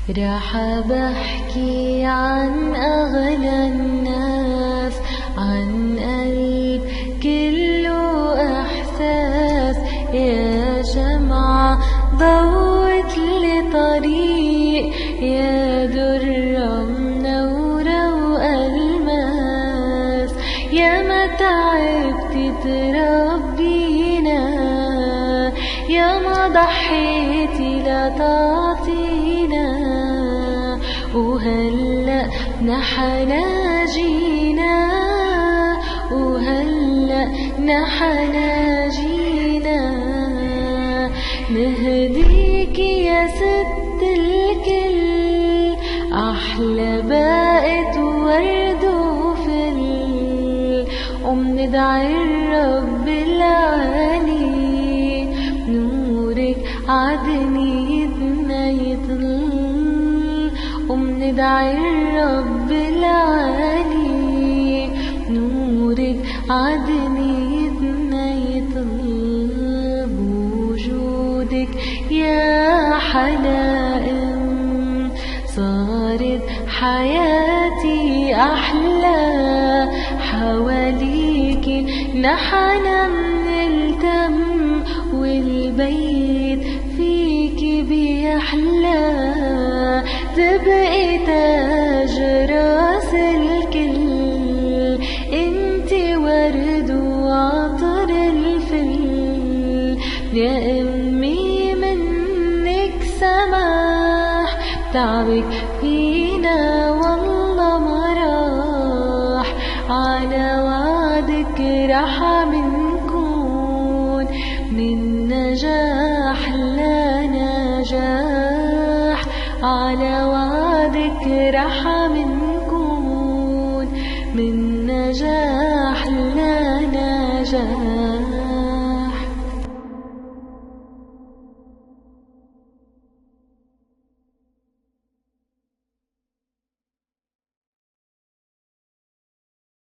راح بحكي عن أغلى الناس، عن قلب كله إحساس، يا شمعة ضوت لي طريق، يا درة منورة وألماس، يا ما تعبتي تربينا، يا ما ضحيتي لتعطينا، وهلأ نحن جينا، وهلأ نحن جينا نهديك يا ست الكل، أحلى باقة ورد وفل، ومندعي الرب العالي نورك عدنيتنا يطل، ومندعي الرب العالي نورك عدنيتنا يطل، بوجودك يا حلائم صارت حياتي أحلى، حواليكي نحن بنلتم، والبيت فيكي بيحلى، تبقي تاج راس الكل، انتي ورد وعطر الفل، يا امي منك سماح، تعبك فينا والله ما راح، على وعدك رح منكون من نجاح لنجاح، على وعدك رح منكون من نجاح لنجاح.